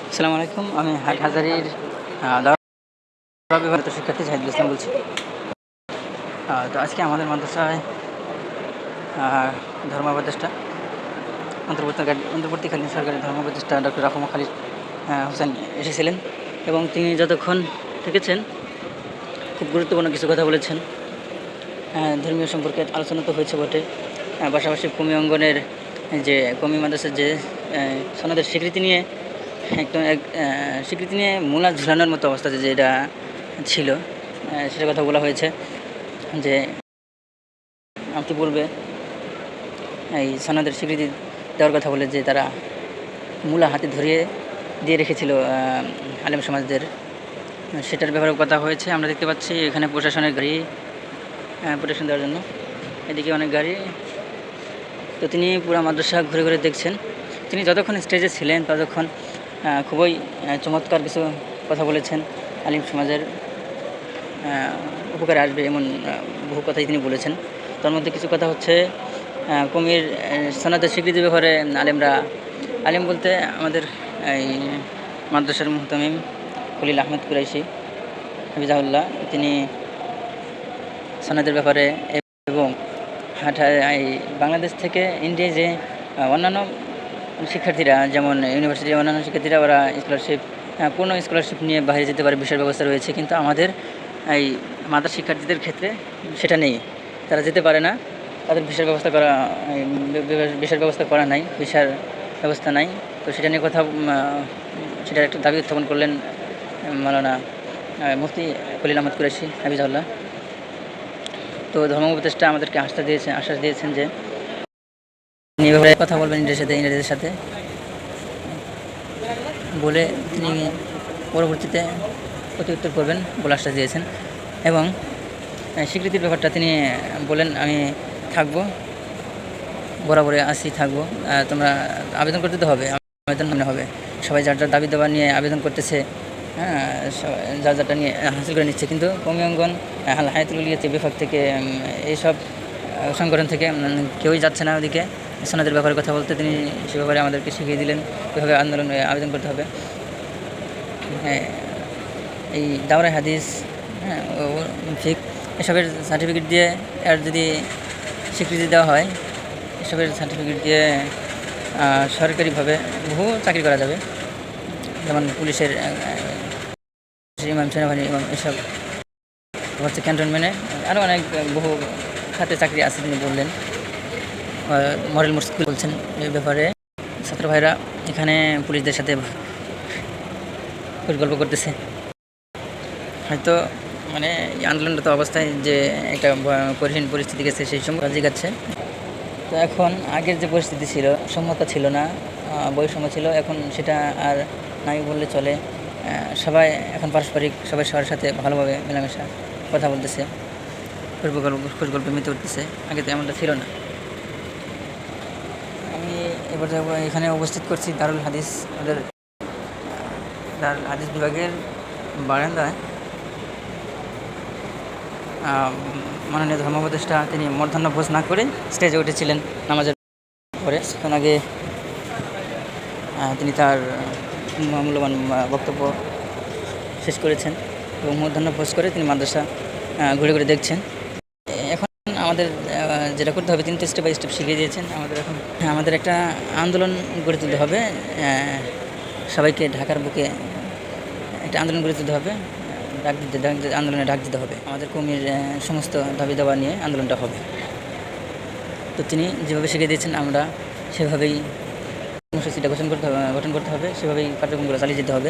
আসসালামু আলাইকুম। আমি হাটহাজারীর দাওরা বিভাগের শিক্ষার্থী জাহিদুল ইসলাম বলছি। তো আজকে আমাদের মাদ্রাসায় ধর্ম উপদেষ্টা অন্তর্বর্তীকালীন সরকারের ধর্ম উপদেষ্টা ডক্টর রাফা খালিদ হোসেন এসেছিলেন এবং তিনি যতক্ষণ থেকেছেন খুব গুরুত্বপূর্ণ কিছু কথা বলেছেন। ধর্মীয় সম্পর্কে আলোচনা তো হয়েছে বটে, পাশাপাশি কমি অঙ্গনের যে কমি মাদ্রাসার যে সনদের স্বীকৃতি নিয়ে স্বীকৃতি নিয়ে মূলা ঝুলানোর মতো অবস্থা যে এটা ছিল সেটার কথা বলা হয়েছে। যে পূর্বে এই সনদের স্বীকৃতি দেওয়ার কথা বলে যে তারা মূলা হাতে ধরিয়ে দিয়ে রেখেছিল আলেম সমাজদের, সেটার ব্যাপারে কথা হয়েছে। আমরা দেখতে পাচ্ছি এখানে প্রশাসনের গাড়ি প্রোটেকশন দেওয়ার জন্য, এদিকে অনেক গাড়ি। তো তিনি পুরা মাদ্রাসা ঘুরে ঘুরে দেখছেন। তিনি যতক্ষণ স্টেজে ছিলেন ততক্ষণ খুবই চমৎকার কিছু কথা বলেছেন। আলিম সমাজের উপকারে আসবে এমন বহু কথাই তিনি বলেছেন। তার মধ্যে কিছু কথা হচ্ছে কমির সনদের স্বীকৃতির ব্যাপারে আলেম বলতে আমাদের এই মাদ্রাসার মুহতামিম খলিল আহমেদ কুরাইশি হাফিজাহুল্লাহ, তিনি সনদের ব্যাপারে এবং এই বাংলাদেশ থেকে ইন্ডিয়ায় যে অন্যান্য শিক্ষার্থীরা, যেমন ইউনিভার্সিটির অন্যান্য শিক্ষার্থীরা ওরা স্কলারশিপ পূর্ণ স্কলারশিপ নিয়ে বাইরে যেতে পারে, ভিসার ব্যবস্থা রয়েছে, কিন্তু আমাদের এই মাদ্রাসা শিক্ষার্থীদের ক্ষেত্রে সেটা নেই। তারা যেতে পারে না, তাদের ভিসার ব্যবস্থা করা নাই, ভিসার ব্যবস্থা নাই। তো সেটা নিয়ে সেটার একটা দাবি উত্থাপন করলেন মাওলানা মুফতি খলিল আহমদ কুরাইশি হাফিজাহুল্লাহ। তো ধর্ম উপদেষ্টা আমাদেরকে আশ্বাস দিয়েছেন যে এভাবে কথা বলবেন ইংরেজদের সাথে বলে তিনি পরবর্তীতে প্রত্যুত্তর করবেন বলে আশ্বাস দিয়েছেন। এবং স্বীকৃতির ব্যাপারটা তিনি বলেন, আমি থাকবো, বরাবরে থাকবো, তোমরা আবেদন করতে তো হবে, আবেদন হবে, সবাই যার যার দাবি দেওয়া নিয়ে আবেদন করতেছে, যার যারটা নিয়ে হাসিল করে নিচ্ছে, কিন্তু কমি অঙ্গন হায়াতুল উলিয়াতে বিভাগ থেকে এইসব সংগঠন থেকে কেউই যাচ্ছে না ওদিকে সনদের ব্যাপারে কথা বলতে। তিনি সে ব্যাপারে আমাদেরকে শিখিয়ে দিলেন কীভাবে আবেদন করতে হবে। এই দাওরা হাদিস ফিক এসবের সার্টিফিকেট দিয়ে আর যদি স্বীকৃতি দেওয়া হয়, এসবের সার্টিফিকেট দিয়ে সরকারিভাবে বহু চাকরি করা যাবে, যেমন পুলিশের ইমাম, সেনাবাহিনী ইমাম, এসব হচ্ছে ক্যান্টনমেন্টে আরও অনেক বহু খাতে চাকরি আছে তিনি বললেন। মডেল স্কুল বলছেন এই ব্যাপারে। ছাত্র ভাইরা এখানে পুলিশদের সাথে গল্প করতেছে, হয়তো মানে আন্দোলনরত অবস্থায় যে একটা কঠিন পরিস্থিতি গেছে সেই সময় জিগাচ্ছে। তো এখন আগের যে পরিস্থিতি ছিল, সম্মতা ছিল না, বৈষম্য ছিল, এখন সেটা আর নাই বললে চলে। সবাই এখন পারস্পরিক সবাই সবার সাথে ভালোভাবে মেলামেশা কথা বলতেছে, খোঁজ গল্পে মেতে উঠতেছে, আগে তো এমনটা ছিল না। আমি এবার এখানে উপস্থিত করছি দারুল হাদিস বিভাগের বারান্দায়। মাননীয় ধর্ম উপদেষ্টা তিনি মূর্ধন্যভোজ না করে স্টেজে উঠেছিলেন নামাজের পরে। সেখান আগে তিনি তার মূল্যবান বক্তব্য শেষ করেছেন এবং মূর্ধন্যভোজ করে তিনি মাদ্রাসা ঘুরে ঘুরে দেখছেন। এখন আমাদের যেটা করতে হবে, তিনি তো স্টেপ বাই স্টেপ শিখিয়ে দিয়েছেন। আমাদের একটা আন্দোলন গড়ে তুলতে হবে, সবাইকে ঢাকার বুকে একটা আন্দোলন গড়ে তুলতে হবে, আন্দোলনে ডাক দিতে হবে। আমাদের কমির সমস্ত দাবি দাবা নিয়ে আন্দোলনটা হবে। তো তিনি যেভাবে শিখিয়ে দিয়েছেন আমরা সেভাবেই কর্মসূচিটা গঠন করতে হবে, সেভাবেই কার্যক্রমগুলো চালিয়ে যেতে হবে।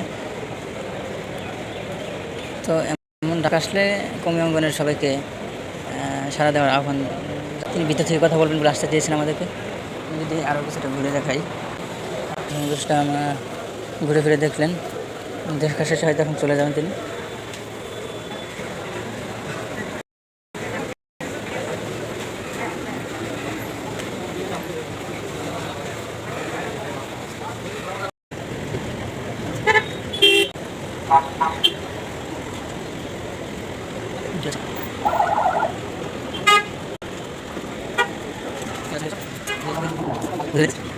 তো এমন ডাক আসলে কমি অঙ্গনের সবাইকে সাড়া দেওয়ার আহ্বান। তিনি ভিতর থেকে কথা বলবেন বলে আশ্বাস দিয়েছেন আমাদেরকে। যদি আরও কিছুটা ঘুরে দেখাই, অনুষ্ঠানটা আমরা ঘুরে ফিরে দেখলেন, দেখা শেষে হয়তো এখন চলে যাবেন তিনি। Good.